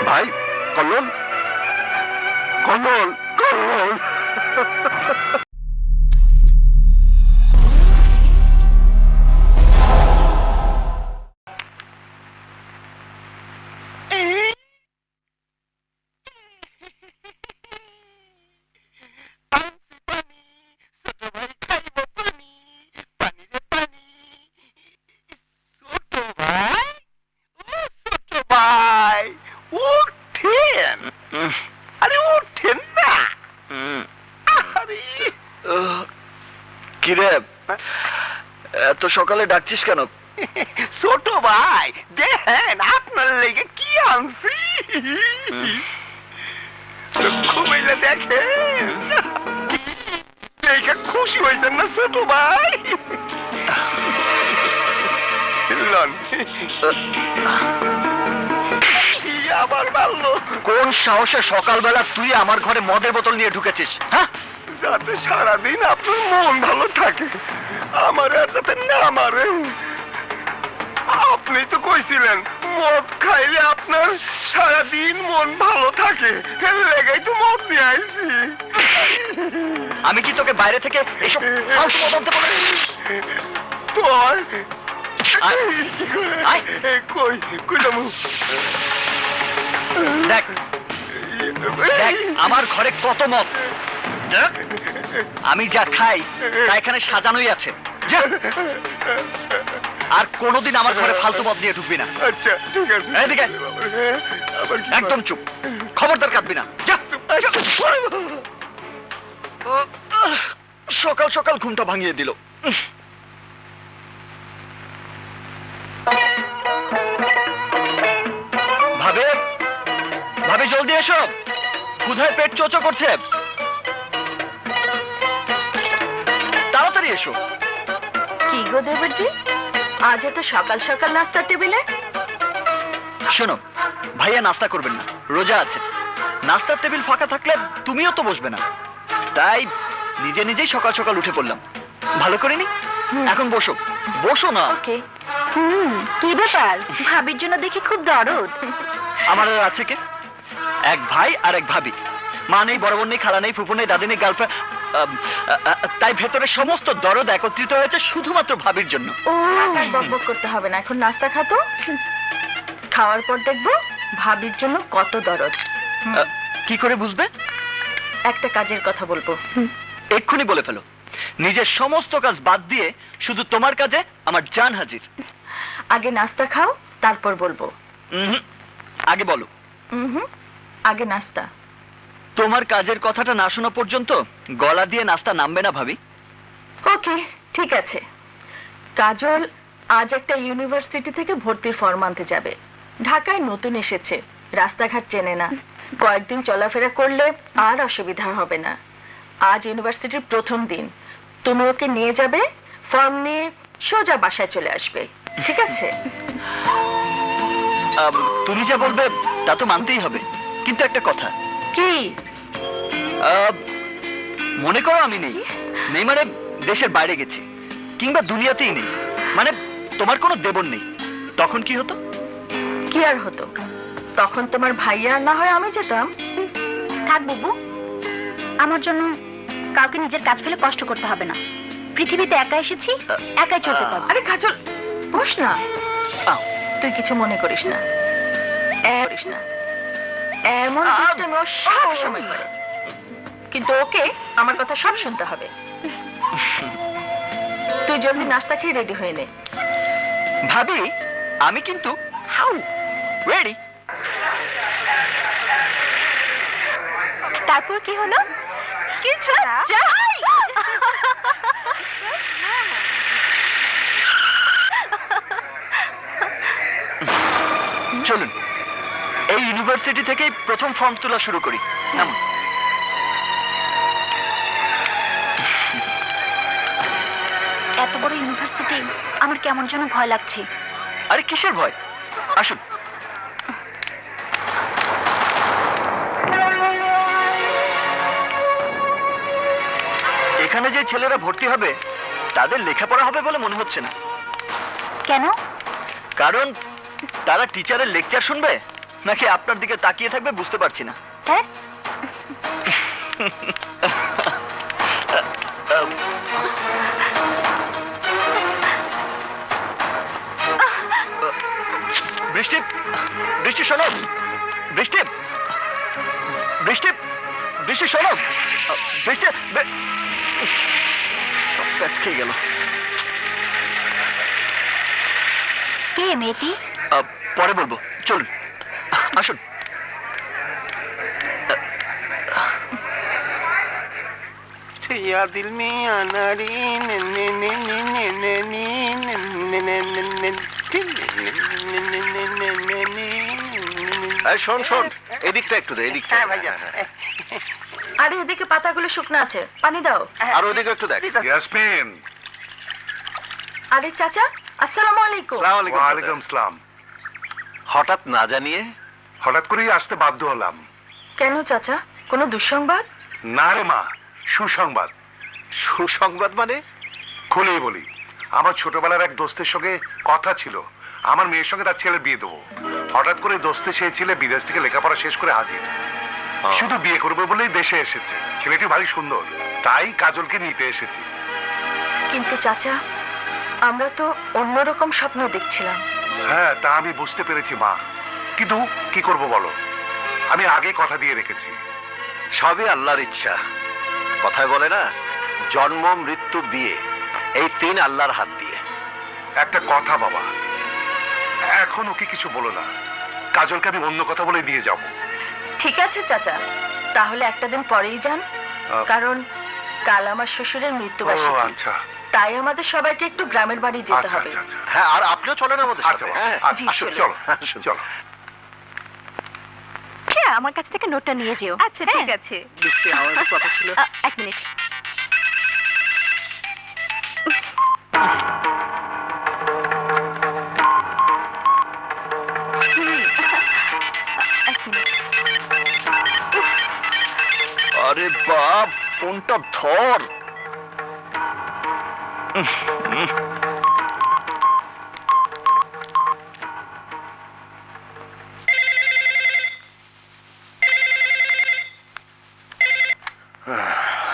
ভাই কল্লোল, কল্লোল, কল্লোল। কিরে, এত সকালে ডাকছিস কেন? ছোট ভাই দেখেন আপনার লেগে কি আনছি। ঘুমাইলে দেখেন, দেখে খুশি হয়েছেন না ছোট ভাই? আবার ভালো। কোন সাহসে সকালবেলা তুই আমার ঘরে মদের বোতল নিয়ে ঢুকেছিস? হ্যাঁ, যাতে সারাদিন আপনার মন ভালো থাকে, আমার যাতে না মারে। আপনি তো কইছিলেন মদ খাইলে আপনার সারাদিন মন ভালো থাকে, এর লেগেই তো মদ নিয়ে আইছি। আমি কি তোকে বাইরে থেকে এসব ফালতু মদ আনতে বলেছি? তোর আয়। কই কই যাবো? দেখ দেখ আমার ঘরে কত মদ। দেখ, আমি যা খাই তা এখানে সাজানোই আছে। যা। আর কোনোদিন আমার ঘরে ফালতু মদ নিয়ে ঢুকবি না। আচ্ছা ঠিক আছে। এদিকে একদম চুপ, খবরদার কাঁদবি না। যা। সকাল সকাল ঘুমটা ভাঙিয়ে দিল। ভাবে ভাবি জলদি এসো, ক্ষুধায় পেট চোচো করছে। তাড়াতাড়ি এসো। কি গো দেবরজি, আজ এত সকাল সকাল নাস্তার টেবিলে? শোনো, ভাইয়া নাস্তা করবেন না, রোজা আছে। নাস্তার টেবিল ফাঁকা থাকলে তুমিও তো বসবে না, তাই নিজে নিজেই সকাল সকাল উঠে পড়লাম। ভালো করিনি? এখন বসো, বসো না। ওকে। কি ব্যাপার, ভাবির জন্য দেখি খুব দরদ। আমার আর আছে কে? এক ভাই আর এক ভাবি। মা নেই, বড় বোন নেই, খালা নেই, ফুফু নেই, দাদি নেই, গার্লফ্রেন্ড। তাই ভেতরে সমস্ত দরদ একত্রিত হয়েছে শুধুমাত্র ভাবির জন্য। ও, বকবক করতে হবে না, এখন নাস্তা খাতো। খাওয়ার পর দেখবো ভাবির জন্য কত দরদ। কি করে বুঝবে? একটা কাজের কথা বলবো। এক্ষুনি বলে ফেলো। নিজের সমস্ত কাজ বাদ দিয়ে শুধু তোমার কাজে আমার জান হাজির। আগে নাস্তা খাও, তারপর বলবো। আগে বলো। আগে নাস্তা। তোমার কাজের কথাটা না শোনা পর্যন্ত গলা দিয়ে নাস্তা নামবে না ভাবি। ওকে, ঠিক আছে। কাজল আজ একটা ইউনিভার্সিটি থেকে ভর্তির ফর্ম আনতে যাবে। ঢাকায় নতুন এসেছে, রাস্তাঘাট চেনে না। কয়েকদিন চলাফেরা করলে আর অসুবিধা হবে না। আজ ইউনিভার্সিটির প্রথম দিন, তুমি ওকে নিয়ে যাবে, ফর্ম নিয়ে সোজা বাসায় চলে আসবে, ঠিক আছে? তুমি যা বলবে তা তো মানতেই হবে, কিন্তু একটা কথা। কি? মনে করো আমি নেই, নেই মানে দেশের বাইরে গেছি, কিংবা দুনিয়াতেই নেই, মানে তোমার কোনো দেবর নেই, তখন কি হতো? কি আর হতো? তখন তোমার ভাইয়া না হয় আমি যেতাম। থাক বুবু, আমার জন্য কাউকে নিজের কাজ ফেলে কষ্ট করতে হবে না। পৃথিবীতে একা এসেছি, একাই চলতে পারবো। আরে কাজল, বস না। তুই কিছু মনে করিস না, এমন দুষ্টামি ও সব সময় করে, কিন্তু ওকে আমার কথা সব শুনতে হবে। তুই জলদি নাস্তা খেয়ে রেডি হয়ে নে। ভাবি, আমি কিন্তু রেডি। তারপর কি হলো? কিছু না। চলুন, এই ইউনিভার্সিটি থেকেই প্রথম ফর্ম তোলা শুরু করি। নামুন। এত বড় ইউনিভার্সিটি, আমার কেমন যেন ভয় লাগছে। আরে কিসের ভয়, আসুন। এখানে যে ছেলেরা ভর্তি হবে তাদের লেখাপড়া হবে বলে মনে হচ্ছে না। কেন? কারণ তারা টিচারের লেকচার শুনবে নাকি আপনার দিকে তাকিয়ে থাকবে বুঝতে পারছি না। হ্যাঁ বৃষ্টি, বৃষ্টি শোনো, বৃষ্টি, বৃষ্টি, বৃষ্টি শোনো, বৃষ্টি, সব প্যাচ খেয়ে গেল। কে মেয়েটি? পরে বলবো, চলুন আসুন। या दिल में अनारी শোন শোন, এদিকটা একটু দে, এদিকটা। আরে এদিকে পাতাগুলো শুকনো আছে, পানি দাও। আর ওদিকে একটু দেখ। ইয়াসমিন, আরে চাচা, আসসালামু আলাইকুম। ওয়ালাইকুম আসসালাম। হঠাৎ না জানিয়ে? হঠাৎ করেই আসতে বাধ্য হলাম। কেন চাচা, কোনো দুঃসংবাদ? না রে মা, সুসংবাদ। সুসংবাদ মানে? খুলেই বলি, আমার ছোটবেলার এক দোস্তের সঙ্গে কথা ছিল আমার মেয়ের সঙ্গে তার ছেলে বিয়ে দেবো। হঠাৎ করে দোস্তে সেই ছেলে বিদেশ থেকে লেখাপড়া শেষ করে হাজির, শুধু বিয়ে করবে বলেই দেশে এসেছে। ছেলেটি ভারী সুন্দর, তাই কাজলকে নিতে এসেছি। কিন্তু চাচা, আমরা তো অন্যরকম স্বপ্ন দেখছিলাম। হ্যাঁ, তা আমি বুঝতে পেরেছি মা, কিন্তু কি করব বলো, আমি আগে কথা দিয়ে রেখেছি। সবই আল্লাহর ইচ্ছা। কথায় বলে না, জন্ম মৃত্যু বিয়ে, এই তিন আল্লাহর হাত দিয়ে। একটা কথা বাবা, এখন ওকে কিছু বলো না, কাজলকে আমি অন্য কথা বলে দিয়ে যাব। ঠিক আছে চাচা, তাহলে একটা দিন পরেই যান, কারণ কাল আমার শ্বশুরের ও মৃত্যুবার্ষিকী। আচ্ছা তাই আমাদের সবাইকে একটু গ্রামের বাড়ি যেতে আচ্ছা হবে। আচ্ছা আচ্ছা হ্যাঁ, আর আপনিও চলেন আমাদের আচ্ছা সাথে। বাবা, হ্যাঁ, আচ্ছা, জি, চলো আসুন। চলো। আমার কাছ থেকে নোটটা নিয়ে যেও। আচ্ছা ঠিক আছে। বৃষ্টি, আমার একটু কথা ছিল। এক মিনিট। এক মিনিট। আরে বাপ, ফোনটা ধর।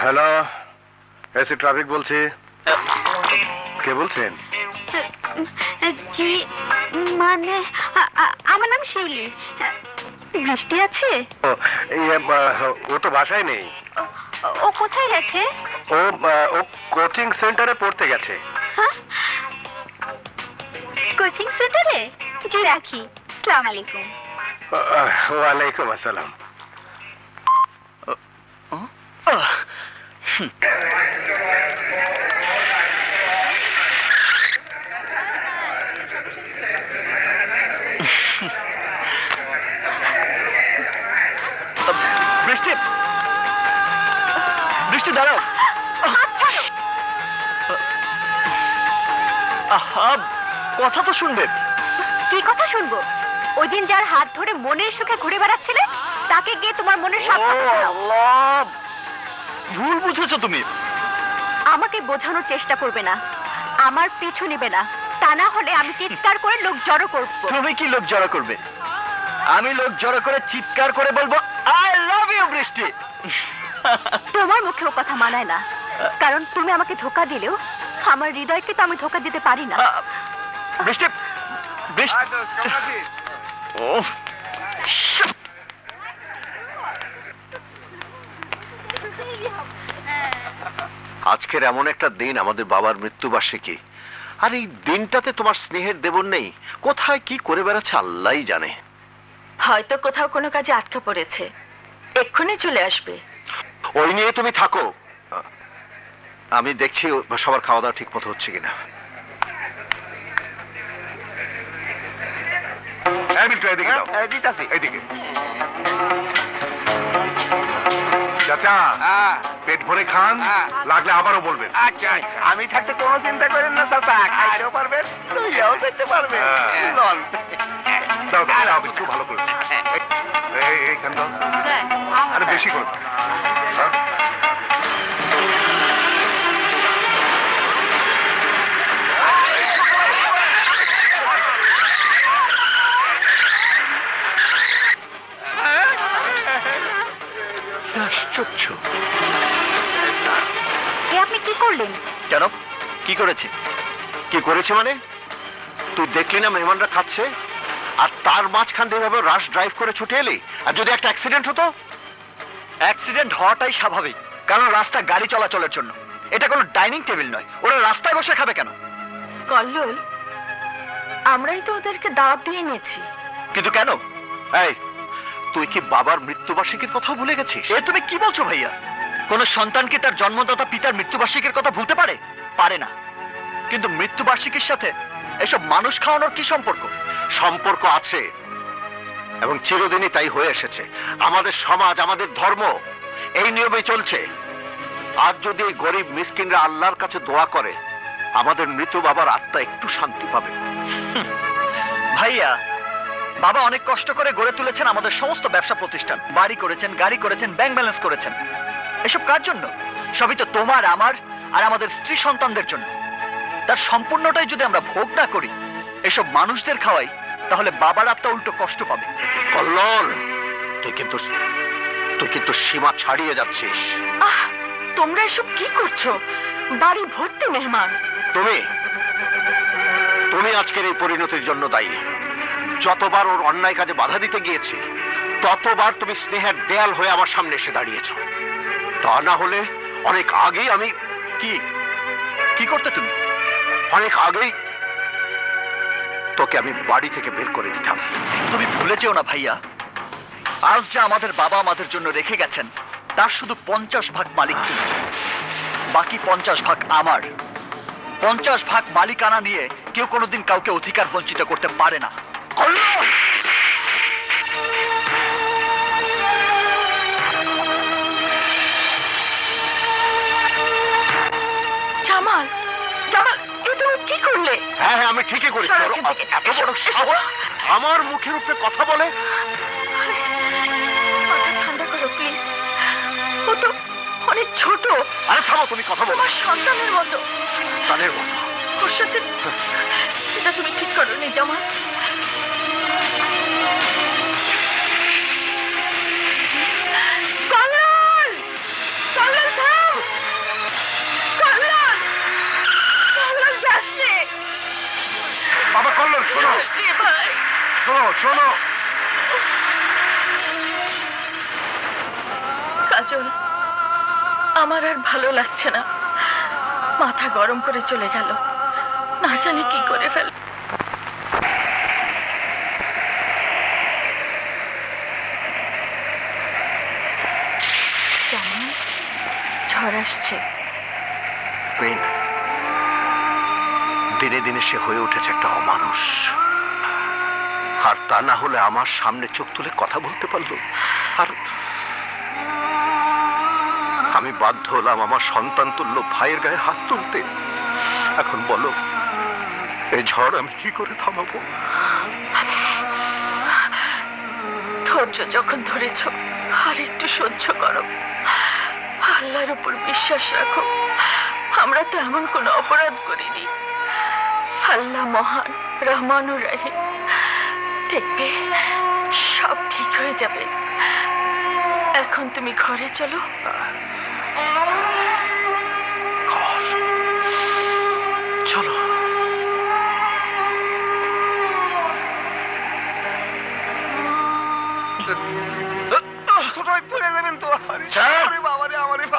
হ্যালো, এসি ট্রাফিক বলছি। কে বলছেন? জি, মানে আমার নাম শিউলি। বৃষ্টি আছে? ও তো বাসায় নেই, ও কোথায় গেছে? ও কোচিং সেন্টারে পড়তে গেছে। হ্যাঁ, কোচিং সেন্টারে? জি রাখি। আসসালামু আলাইকুম। ওয়ালাইকুম আসসালাম। বৃষ্টি, বৃষ্টি দাঁড়াও। আহা, কথা তো শুনবে। কি কথা শুনবো? ওই দিন যার হাত ধরে মনের সুখে ঘুরে বেড়াচ্ছিলে, তাকে গিয়ে তোমার মনের সব কথা শোনাও। আল্লাহ, ভুল বুঝেছো তুমি। আমাকে বোঝানোর চেষ্টা করবে না, আমার পিছু নেবে না, তা না হলে আমি চিৎকার করে লোক জড়ো করব। তুমি কি লোক জড়ো করবে? আমি লোক জড়ো করে চিৎকার করে বলবো আই লাভ ইউ বৃষ্টি। তোমার মুখেও কথা মানায় না, কারণ তুমি আমাকে ধোকা দিলেও আমার হৃদয়কে তো আমি ধোকা দিতে পারি না। বৃষ্টি, বৃষ্টি, ও আজকের এমন একটা দিন, আমাদের বাবার মৃত্যুবার্ষিকী, আর এই দিনটাতে তোমার স্নেহের দেবর নেই। কোথায় কি করে বেড়াচ্ছে আল্লাহই জানে। হয়তো কোথাও কোনো কাজে আটকা পড়েছে, এক্ষুনি চলে আসবে। ওই নিয়ে তুমি থাকো, আমি দেখছি সবার খাওয়া দাওয়া ঠিক মতো হচ্ছে কিনা। এদিকে দাও, দিতাছি। এইদিকে। চাচা, পেট ভরে খান, লাগলে আবারও বলবেন। আচ্ছা, আমি থাকতে কোনো চিন্তা করেন না চাচা, খাইতেও পারবেন, লইয়াও যেতে পারবেন। হ্যাঁ। লন। দাও দাও দাও, একটু ভালো করে দাও। এইখান দাও, আরে বেশি করে দাও। হ্যাঁ? আশ্চর্য। এ আপনি কি করলেন? কেন কি করেছে? কি করেছে মানে? তুই দেখলি না মেহমানরা খাচ্ছে, আর তার মাঝখান দিয়ে এভাবে রাশ ড্রাইভ করে ছুটে এলি? আর যদি একটা অ্যাক্সিডেন্ট হতো? অ্যাক্সিডেন্ট হওয়াটাই স্বাভাবিক, কারণ রাস্তা গাড়ি চলাচলের জন্য। এটা কোনো ডাইনিং টেবিল নয়, ওরা রাস্তায় বসে খাবে কেন? কল্লোল, আমরাই তো ওদেরকে দাওয়াত দিয়ে নিয়েছি। কিন্তু কেন? এই, তুই কি বাবার মৃত্যুবার্ষিকীর কথা ভুলে গেছিস? এ তুমি কি বলছো ভাইয়া? কোন সন্তান কি তার জন্মদাতা পিতার মৃত্যুবার্ষিকীর কথা ভুলতে পারে? পারে না। কিন্তু মৃত্যুবার্ষিকীর সাথে এসব মানুষ খাওয়ানোর কি সম্পর্ক? সম্পর্ক আছে, এবং চিরদিনই তাই হয়ে এসেছে। আমাদের সমাজ, আমাদের ধর্ম এই নিয়মেই চলছে। আজ যদি এই গরিব মিসকিনরা আল্লাহর কাছে দোয়া করে, আমাদের মৃত বাবার আত্মা একটু শান্তি পাবে। ভাইয়া, বাবা অনেক কষ্ট করে গড়ে তুলেছেন আমাদের সমস্ত ব্যবসা প্রতিষ্ঠান, বাড়ি করেছেন, গাড়ি করেছেন, ব্যাংক ব্যালেন্স করেছেন। এসব কার জন্য? সবই তো তোমার, আমার আর আমাদের স্ত্রী সন্তানদের জন্য। তার সম্পূর্ণটাই যদি আমরা ভোগ না করি, এসব মানুষদের খাওয়াই, তাহলে বাবার আত্মা উল্টো কষ্ট পাবে। কল্লোল, তুই কিন্তু সীমা ছাড়িয়ে যাচ্ছিস। আহ, তোমরা এসব কি করছো? বাড়ি ভর্তি মেহমান। তুমি আজকের এই পরিণতির জন্য দায়ী। যতবার ওর অন্যায় কাজে বাধা দিতে গিয়েছি, ততবার তুমি স্নেহের দেয়াল হয়ে আমার সামনে এসে দাঁড়িয়েছ। তা না হলে অনেক আগেই আমি কি করতে তুমি? অনেক আগেই তোকে আমি বাড়ি থেকে বের করে দিতাম। তুমি ভুলে যেও না ভাইয়া, আজ যা আমাদের বাবা আমাদের জন্য রেখে গেছেন, তার শুধু 50 ভাগ মালিক তুমি, বাকি 50 ভাগ আমার। 50 ভাগ মালিকানা নিয়ে কেউ কোনোদিন কাউকে অধিকার বঞ্চিত করতে পারে না। জামাল, জামাল, এ তুমি কি করলে? হ্যাঁ, আমি ঠিকই করেছি। সরো ওর এখান থেকে। এত বড় সাহস, আমার মুখের উপরে কথা বলে। মাথা ঠান্ডা করো প্লিজ। ও তো অনেক ছোট, আরে থামো, তুমি কথা বলো। তোমার সন্তানের মতো। তানের মতো। ওর সাথে সেটা তুমি ঠিক করো নি জামাল। কল্লোল! কল্লোল থাম! কল্লোল! কল্লোল যাস নে! বাবা কল্লোল, শোনো যাস নে ভাই! শোনো। কাজল, আমার আর ভালো লাগছে না। মাথা গরম করে চলে গেল, না জানি কি করে ফেল। জানি ঝড় আসছে। প্রেম দিনে দিনে সে হয়ে উঠেছে একটা অমানুষ। আর তা না হলে আমার সামনে চোখ তুলে কথা বলতে পারলো। আর আমি বাধ্য হলাম আমার সন্তান তুল্য ভাইয়ের গায়ে হাত তুলতে। এখন বলো, এই ঝড় আমি কি করে থামাবো? ধৈর্য যখন ধরেছ, আর একটু সহ্য করো। আল্লাহর উপর বিশ্বাস রাখো। আমরা তো এমন কোনো অপরাধ করিনি। আল্লাহ মহান, রহমানুর রাহিম। দেখবে সব ঠিক হয়ে যাবে। এখন তুমি ঘরে চলো। চলো।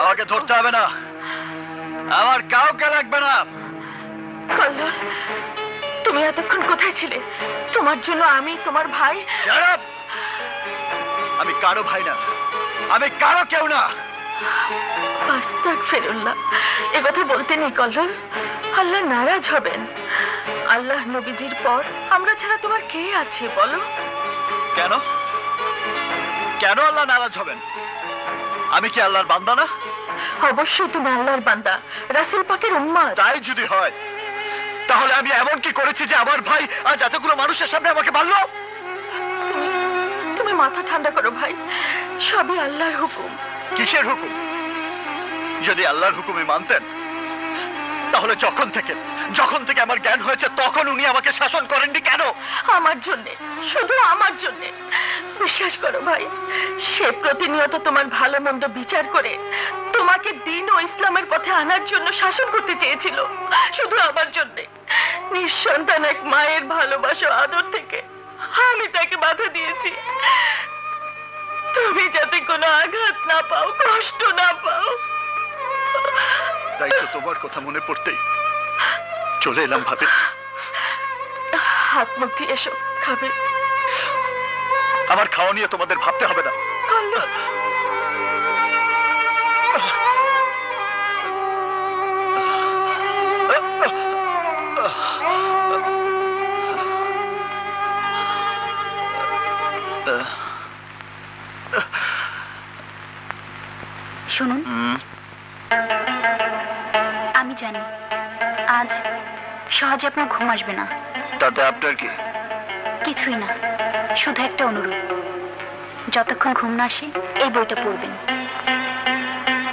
আমাকে ধরতে হবে না, আমার কাউকে লাগবে না। কল্লোল, তুমি এতক্ষণ কোথায় ছিলে? তোমার জন্য আমি, তোমার ভাই। Shut up! আমি কারো ভাই না, আমি কারো কেউ না। আস্তাগফিরুল্লাহ, এ কথা বলতে নেই কল্লোল। আল্লাহ নারাজ হবেন। আল্লাহ নবীজির পর আমরা ছাড়া তোমার কে আছে বলো? কেন কেন আল্লাহ নারাজ হবেন? আমি কি আল্লাহর বান্দা না? অবশ্যই তুমি আল্লাহর বান্দা, রাসূল পাকের উম্মত। তাই যদি হয়, তাহলে আমি এমন কি করেছি যে আমার ভাই আজ এতগুলো মানুষের সামনে আমাকে মারলো? তুমি মাথা ঠান্ডা করো ভাই, সবই আল্লাহর হুকুম। কিসের হুকুম? যদি আল্লাহর হুকুমে মানতেন, তাহলে যখন থেকে আমার জ্ঞান হয়েছে তখন উনি আমাকে শাসন করেননি কেন? আমার জন্যে, শুধু আমার জন্যে। বিশ্বাস করো ভাই, সে প্রতিনিয়ত তোমার ভালো মন্দ বিচার করে তোমাকে দিন ও ইসলামের পথে আনার জন্য শাসন করতে চেয়েছিল, শুধু আমার জন্যে। নিঃসন্তান এক মায়ের ভালোবাসা আদর থেকে আমি তাকে বাধা দিয়েছি, তুমি যাতে কোনো আঘাত না পাও, কষ্ট না পাও। তাই তো তোমার কথা মনে পড়তেই চলে এলাম ভাবে। হাত মুখ দিয়ে এসো, খাবে। আমার খাওয়া নিয়ে তোমাদের ভাবতে হবে না। আল্লাহ। শুনুন, আমি জানি আজ সহজে আপনার ঘুম আসবে না। তাতে আপনার কি? কিছুই না, শুধু একটা অনুরোধ, যতক্ষণ ঘুম না আসে এই বইটা পড়বেন।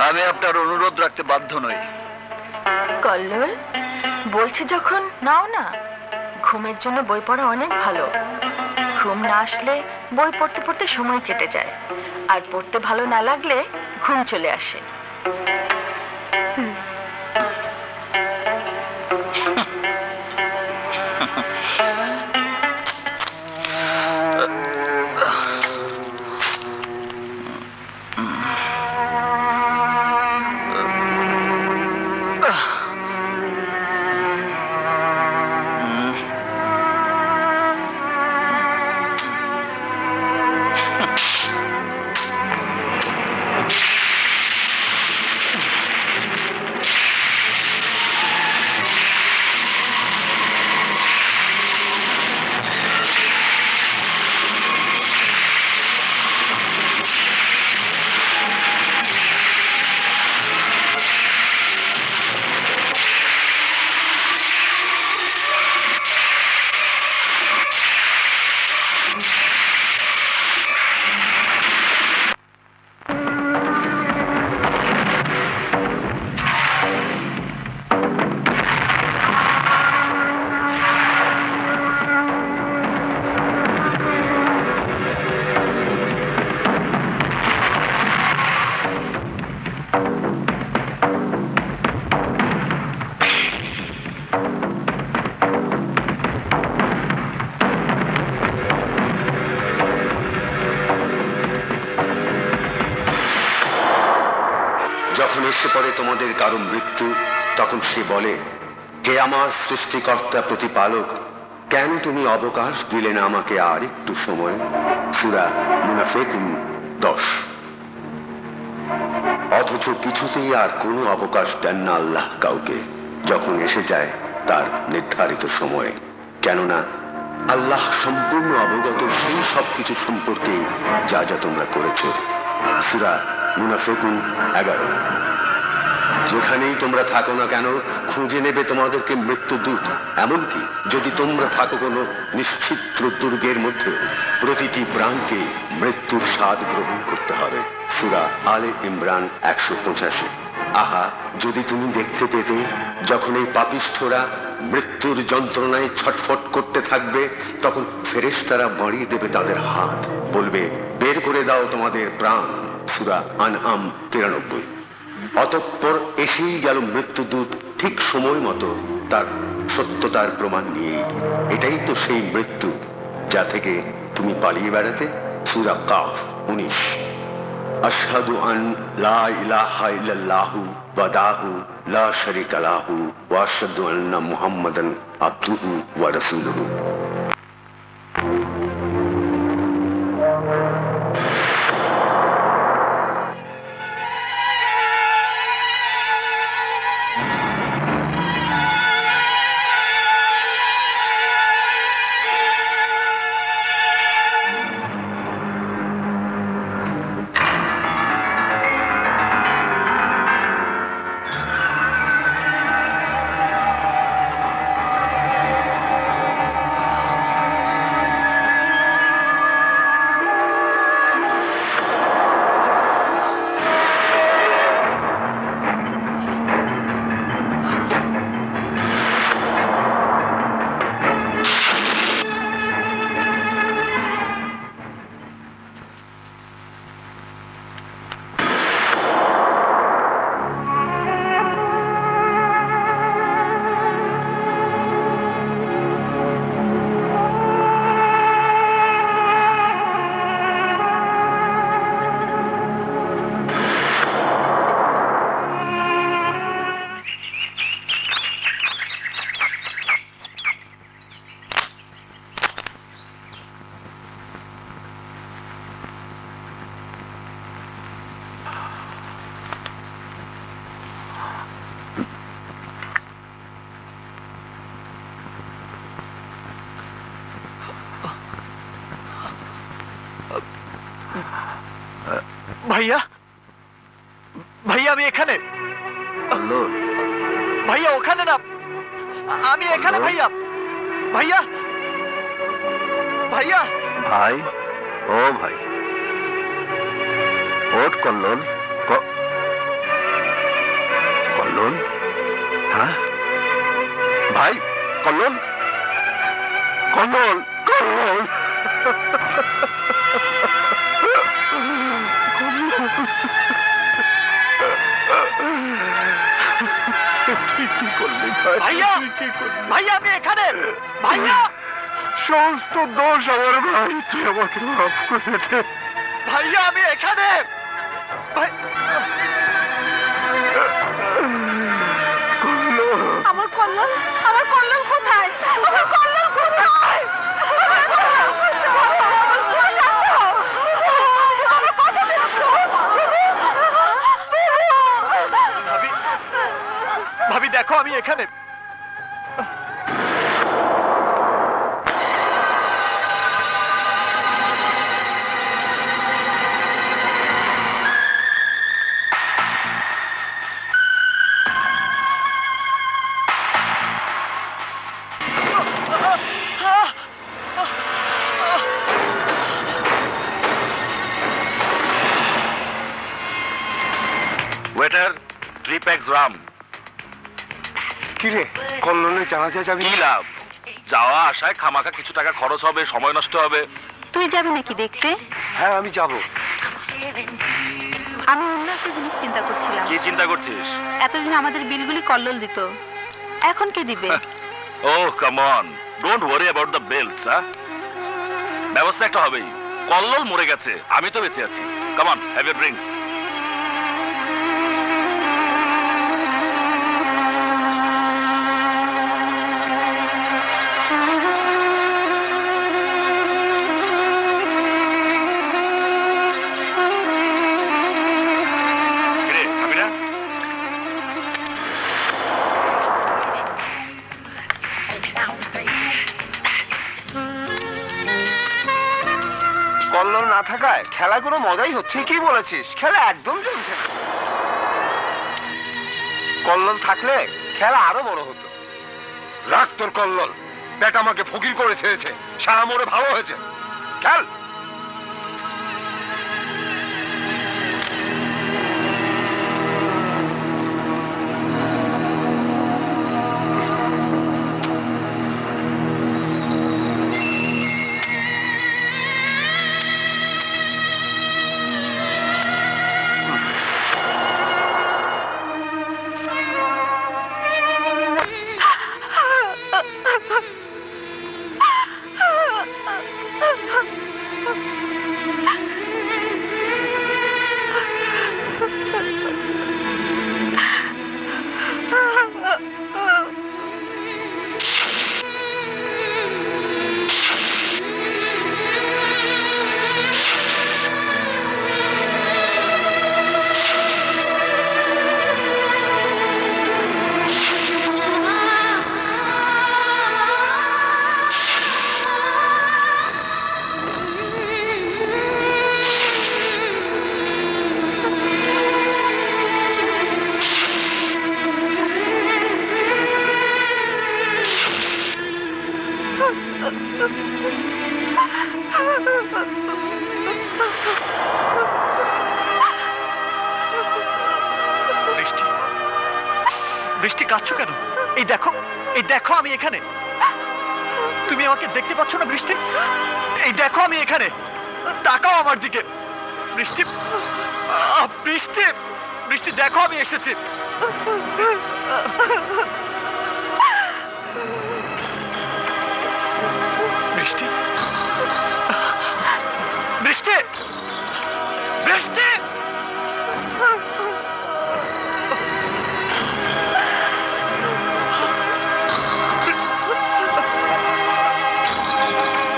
আমি আপনার অনুরোধ রাখতে বাধ্য নই। কল্লোল বলছে যখন, নাও না। ঘুমের জন্য বই পড়া অনেক ভালো। ঘুম না আসলে বই পড়তে পড়তে সময় কেটে যায়, আর পড়তে ভালো না লাগলে ঘুম চলে আসে। যখন এসে পড়ে তোমাদের কারো মৃত্যু, তখন সে বলে, হে আমার সৃষ্টিকর্তা প্রতিপালক, কেন তুমি অবকাশ দিলে না আমাকে আর একটু সময়? সূরা মুনাফিকুন 10। অথচ কিছুতেই আর কোনো অবকাশ দেন না আল্লাহ কাউকে যখন এসে যায় তার নির্ধারিত সময়ে। কেননা আল্লাহ সম্পূর্ণ অবগত সেই সব কিছু সম্পর্কে যা যা তোমরা করেছ। সূরা মুনাফিকুন 11। যেখানেই তোমরা থাকো না কেন, খুঁজে নেবে তোমাদেরকে মৃত্যুদূত। এমনকি যদি তোমরা থাকো কোনো নিশ্চিত্র দুর্গের মধ্যে, প্রতিটি প্রাণকে মৃত্যুর স্বাদ গ্রহণ করতে হবে। সূরা আলে ইমরান 185। আহা, যদি তুমি দেখতে পেতে যখন এই পাপিষ্ঠরা মৃত্যুর যন্ত্রণায় ছটফট করতে থাকবে, তখন ফেরেশতারা বাড়িয়ে দেবে তাদের হাত, বলবে, বের করে দাও তোমাদের প্রাণ। সূরা আনআম 93। অতঃপর এসেই গেল মৃত্যুদূত ঠিক সময় মতো তার সত্যতার প্রমাণ নিয়ে। এটাই তো সেই মৃত্যু যা থেকে তুমি পালিয়ে বেড়াতে। সূরা কাফ 19। আশহাদু আন লা ইলাহা ইল্লাল্লাহু ওয়াহদাহু লা শারীকা লাহু ওয়া আশহাদু আন্না মুহাম্মাদান আবদুহু ওয়া রাসূলুহু। ভাইয়া, ভাইয়া আমি এখানে। কল্লোল, ভাইয়া ওখানে না, আমি এখানে ভাইয়া। ভাইয়া, ভাইয়া। ভাই, ও ভাই, ওঠ কল্লোল। কল্লোল, হ্যাঁ ভাই, কল্লোল, কল্লোল, কল্লোল। কি করলি ভাই? ভাইয়া, ভাইয়া আমি এখানে। ভাইয়া, সমস্ত দোষ আমার ভাই, তুই আমাকে মাফ করে দে। ভাইয়া আমি এখানে। ভাই, আমার কল্যাণ, আমার কল্যাণ কোথায়? আমার কল্যাণ কোথায়? আমার কল্যাণ ভাবি, ভাবি দেখো আমি এখানে। Waiter, 3 packs Ram. কি রে, কল্লোলের জানাজা যাবি? কি লাভ? যাওয়া আসায় খামাখা কিছু টাকা খরচ হবে, সময় নষ্ট হবে। তুই যাবি নাকি দেখতে? হ্যাঁ আমি যাব। আমি অন্য একটা জিনিস চিন্তা করছিলাম। কি চিন্তা করছিস? এতদিন আমাদের বিলগুলি কল্লোল দিত, এখন কে দিবে? Oh, come on. Don't worry about the bills, huh? ব্যবস্থা একটা হবেই। কল্লোল মরে গেছে, আমি তো বেঁচে আছি। Come on, have your drinks. কিরে, খাবি না? কল্লোল না থাকায় খেলা কোনো মজাই হচ্ছে। কি বলেছিস? খেলা একদম চলছে না। কল্লোল থাকলে খেলা আরো বড় হতো। রাখ তোর কল্লোল, পেট আমাকে ফকির করে ছেড়েছে, সারা মোড়ে ভালো হয়েছে। খেল। বৃষ্টি, বৃষ্টি কাঁদছো কেন? এই দেখো, এই দেখো আমি এখানে। তুমি আমাকে দেখতে পাচ্ছ না বৃষ্টি? এই দেখো আমি এখানে, তাকাও আমার দিকে। বৃষ্টি, বৃষ্টি, বৃষ্টি দেখো আমি এসেছি। বৃষ্টি, বৃষ্টি, বৃষ্টি।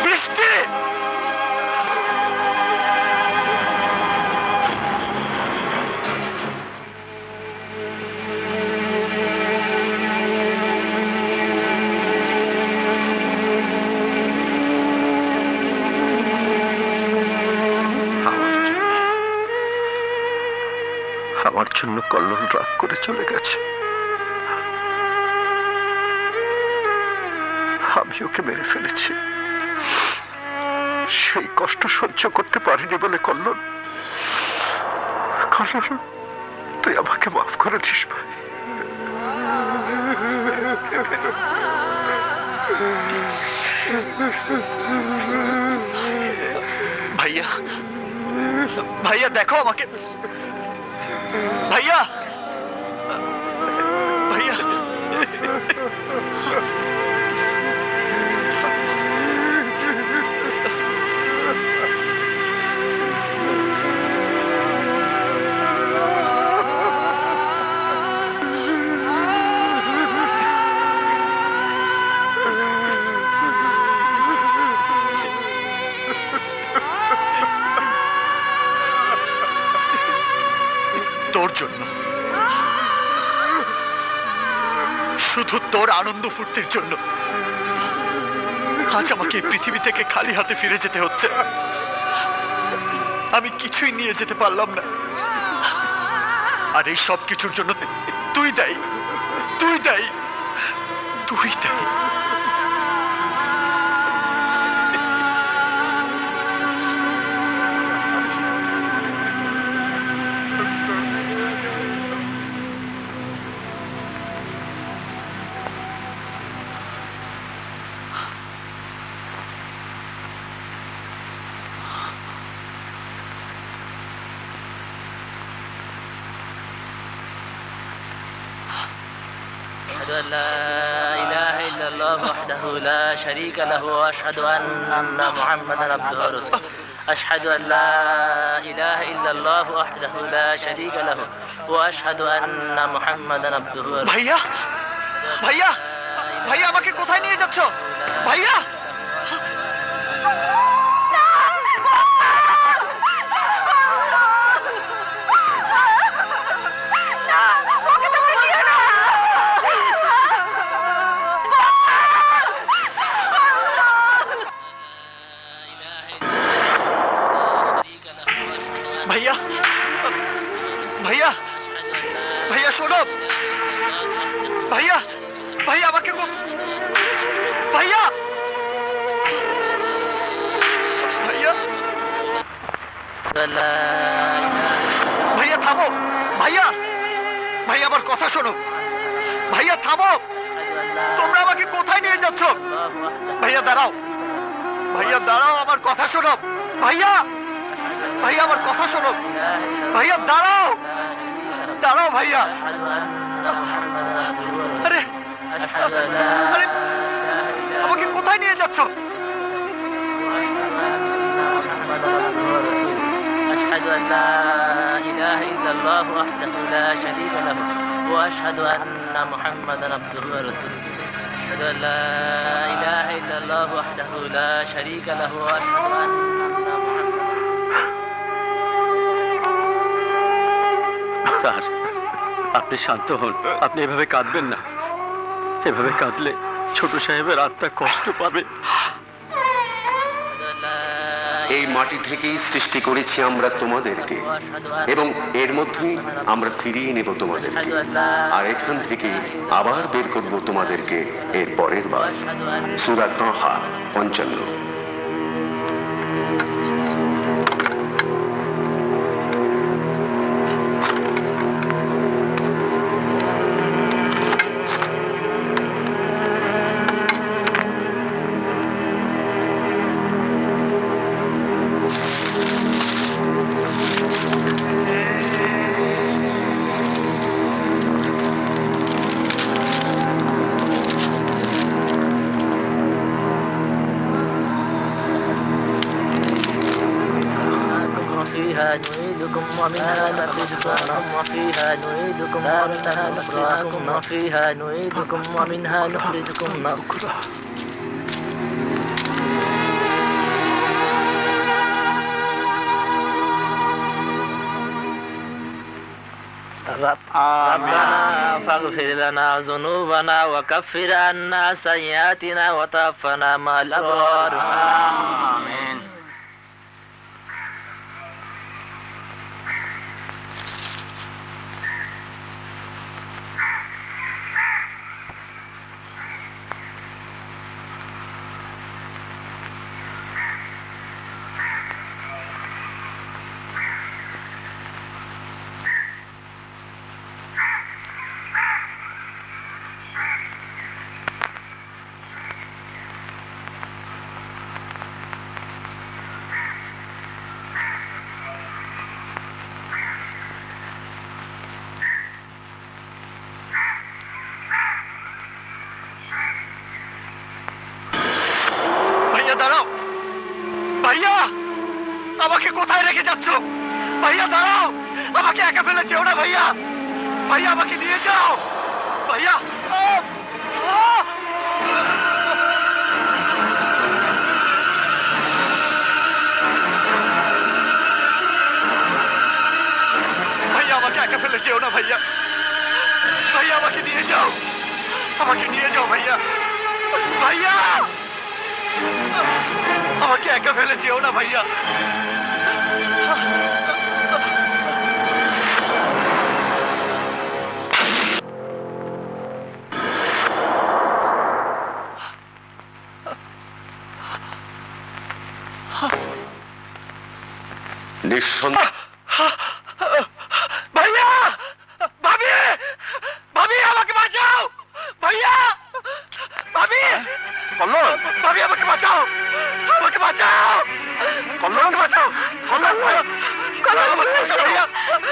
বৃষ্টি, আমার জন্য কল্লোল রাগ করে চলে গেছে। আমি ওকে মেরে ফেলেছি। সেই কষ্ট সহ্য করতে পারিনি বলে কল্লোল, কল্লোল তুই আমাকে মাফ করে দিস ভাই। ভাইয়া, ভাইয়া দেখো আমাকে, ভাইয়া, ভাইয়া। তোর জন্য, শুধু তোর আনন্দ ফুর্তির জন্য আজ আমাকে এই পৃথিবী থেকে খালি হাতে ফিরে যেতে হচ্ছে। আমি কিছুই নিয়ে যেতে পারলাম না, আর এই সব কিছুর জন্য তুই দায়ী, তুই দায়ী, তুই দায়ী। أشهد أن لا إله إلا الله وحده لا شريك له وأشهد أن محمدا عبده ورسوله أشهد أن لا إله إلا الله وحده لا شريك له وأشهد أن محمدا عبده ورسوله ভাইয়া, ভাইয়া, ভাইয়া আমাকে কোথায় নিয়ে যাচ্ছ ভাইয়া? ভাইয়া, ভাইয়া, ভাইয়া শোনো, ভাইয়া, ভাইয়া আমাকে ভাইয়া, ভাইয়া, ভাইয়া থামো, ভাইয়া, ভাইয়া আমার কথা শোনো, ভাইয়া থামো, তোমরা আমাকে কোথায় নিয়ে যাচ্ছ? ভাইয়া দাঁড়াও, ভাইয়া দাঁড়াও, আমার কথা শোনো, ভাইয়া, ভাইয়া আমার কথা শোনো, ভাইয়া দাঁড়াও, দাঁড়াও ভাইয়া। আরে আরে আমাকে কোথায় নিয়ে যাচ্ছ? أشهد أن لا إله إلا الله وحده لا شريك له وأشهد أن محمدا عبده ورسوله أشهد أن لا إله إلا الله وحده لا شريك له وأشهد أن স্যার, আপনি শান্ত হন, আপনি এভাবে কাঁদবেন না। এভাবে কাঁদলে ছোট সাহেবের আত্মা কষ্ট পাবে। এই মাটি থেকেই সৃষ্টি করেছি আমরা তোমাদেরকে, এবং এর মধ্যেই আমরা ফিরিয়ে নেব তোমাদেরকে, আর এখান থেকে আবার বের করব তোমাদেরকে এর পরের বার। সূরা তাহা 55। فيها نعيدكم ومنها نخرجكم وفيها نعيدكم ومنها نخرجكم وفيها نعيدكم ومنها نخرجكم نخرة ربنا فاغفر لنا ذنوبنا وكفر عنا سيئاتنا وتوفنا مع الأبرار آمين. যাচ্ছ? ভাইয়া দাঁড়াও, আমাকে একা ফেলে যেও না ভাইয়া। ভাইয়া আমাকে নিয়ে যাও ভাইয়া। ভাইয়া আমাকে একা ফেলে যেও না ভাইয়া। ভাইয়া আমাকে নিয়ে যাও, আমাকে নিয়ে যাও ভাইয়া। ভাইয়া আমাকে একা ফেলে যেও না ভাইয়া। নিঃসন্দেহ ভাইয়া, ভাবি, ভাবি আমাকে বাঁচাও ভাইয়া। ভাবি, কল্লোল, ভাবি আমাকে বাঁচাও, আমাকে বাঁচাও, কল্লোল, বাঁচাও, কল্যাণ ভাই, কল্যাণ আমাকে বাঁচাও ভাইয়া।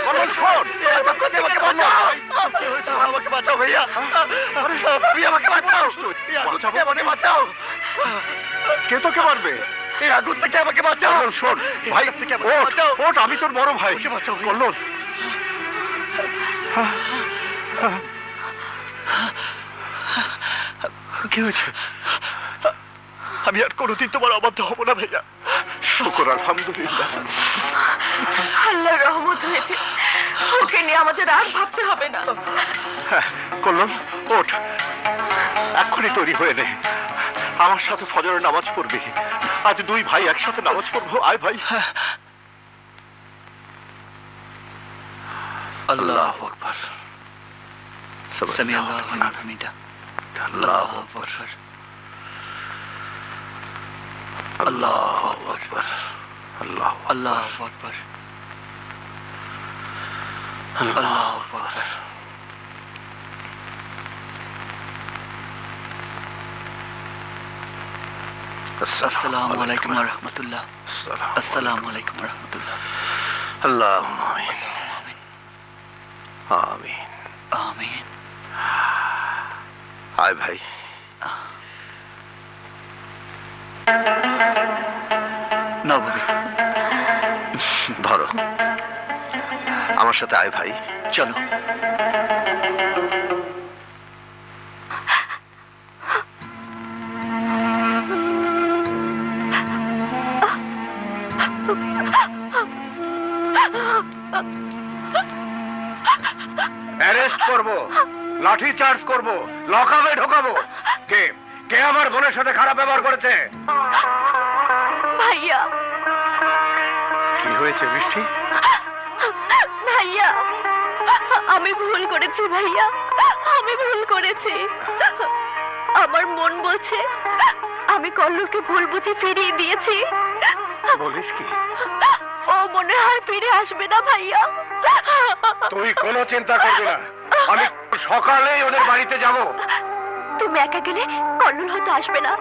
কল্লোল, শোন। আমাকে বাঁচাও, আমাকে বাঁচাও ভাইয়া। ভাবি আমাকে বাঁচাও, আমাকে বাঁচাও। কে তোকে মারবে? এই আগুন থেকে আমাকে বাঁচাও। কল্লোল, শোন ভাই, থেকে আমাকে ওঠ, বাঁচাও। ওঠ, আমি তোর বড় ভাই। আমাকে বাঁচাও ভাইয়া। কল্লোল, কি হয়েছে? আমি আর কোনোদিন তোমার অবাধ্য হব না ভাইয়া। শুকর আলহামদুলিল্লাহ। আল্লাহর রহমত হয়েছে, ওকে নিয়ে আমাদের আর ভাবতে হবে না। কল্লোল, ওঠ, এক্ষুনি তৈরি হয়ে নে, আমার সাথে ফজরের নামাজ পড়বি। আজ দুই ভাই একসাথে নামাজ পড়বো। আয় ভাই। আল্লাহু আকবার। সামি আল্লাহু লিমান হামিদা। আল্লাহু আকবার। আল্লাহু আকবার। আল্লাহ, আল্লাহু আকবার। আল্লাহু আকবার। আসসালামু আলাইকুম ওয়া রাহমাতুল্লাহ। আসসালামু আলাইকুম ওয়া রাহমাতুল্লাহ। আল্লাহুম্মা আমিন। আমিন। আমিন। আয় ভাই। নাও ভাবি, ধরো, আমার সাথে আয় ভাই। চলো। অ্যারেস্ট করব, লাঠি চার্জ করব, লকআপে ঢোকাবো। কে কে আমার বোনের সাথে খারাপ ব্যবহার করেছে? ভাইয়া, কি হয়েছে বৃষ্টি? ভাইয়া, আমি ভুল করেছি ভাইয়া, আমি ভুল করেছি। আমার মন বলছে আমি কল্লোলকে ভুল বুঝে ফিরিয়ে দিয়েছি। বলিস কি? ও মনে হয় ফিরে আসবে না ভাইয়া। তুই কোনো চিন্তা করবি না, আমি সকালেই ওদের বাড়িতে যাব। তুমি একা গেলে কল্লোল হয়তো আসবে না,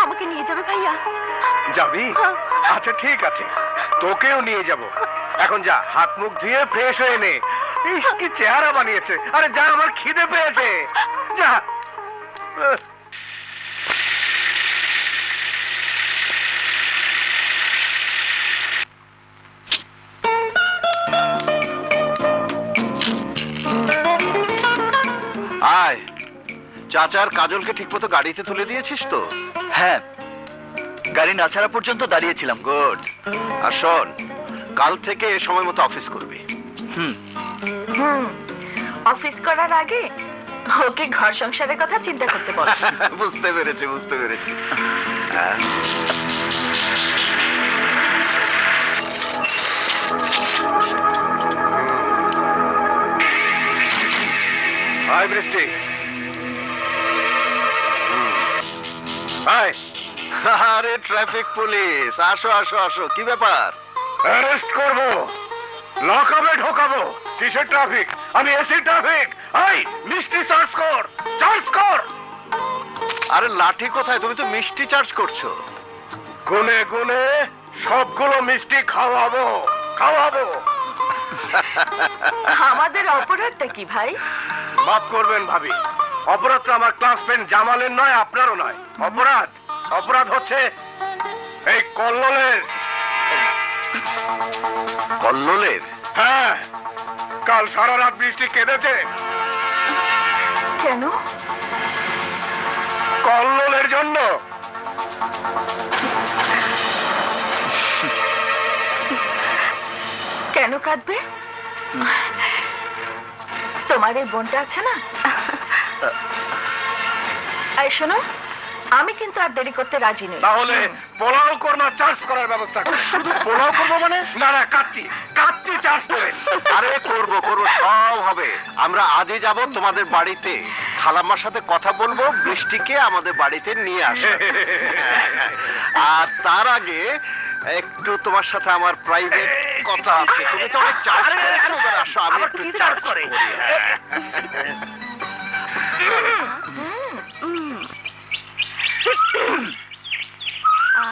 আমাকে নিয়ে যাবে ভাইয়া। যাবি? আচ্ছা ঠিক আছে, তোকেও নিয়ে যাব। এখন যা, হাত মুখ ধুয়ে ফ্রেশ হয়ে নে। ইস, কি চেহারা বানিয়েছে! আরে যা, আমার খিদে পেয়েছে, যা। আয়, চাচার কাজলকে ঠিকমতো গাড়িতে তুলে দিয়েছিস তো? হ্যাঁ, গাড়ি না ছাড়া পর্যন্ত দাঁড়িয়েছিলাম। গুড। আর শোন, কাল থেকে সময় মতো অফিস করবি। হুম। অফিস করার আগে ওকে ঘর সংসারের কথা চিন্তা করতে বল। বুঝতে পেরেছি, বুঝতে পেরেছি। হ্যাঁ। হাই বৃষ্টি। হাই। আরে ট্রাফিক পুলিশ, আসো আসো আসো, কি ব্যাপার? অ্যারেস্ট করব, লকআপে ঢোকাবো। কিসের ট্রাফিক? আমি এসি ট্রাফিক। হাই, মিষ্টি চার্জ কর, চার্জ কর। আরে লাঠি কোথায়? তুমি তো মিষ্টি চার্জ করছো। গুনে গুনে সবগুলো মিষ্টি খাওয়াবো, খাওয়াবো। আমাদের অপরাধটা কি ভাই? মাফ করবেন ভাবি, অপরাধটা আমার ক্লাসমেট জামালের নয়, আপনারও নয়। অপরাধ হচ্ছে এই কল্লোলের। কল্লোলের? হ্যাঁ, কাল সারা রাত বৃষ্টি কেঁদেছে কেন? কল্লোলের জন্য। কেন কাঁদবে? তোমার এই বোনটা আছে না? এই শোনো, আমি কিন্তু আর দেরি করতে রাজি নই। তাহলে পোলাও কোরমা চার্জ করার ব্যবস্থা করো। শুধু পোলাও করবো মানে? না না, কাচ্চি চার্জ করে। আরে করবো সব হবে। আমরা আজই যাব তোমাদের বাড়িতে, খালাম্মার সাথে কথা বলবো, বৃষ্টিকে আমাদের বাড়িতে নিয়ে আসে। আর তার আগে একটু তোমার সাথে আমার প্রাইভেট কথা আছে। তুমি তো অনেক চার্জ করেছো, এবার আসো আমি একটু চার্জ করি। আ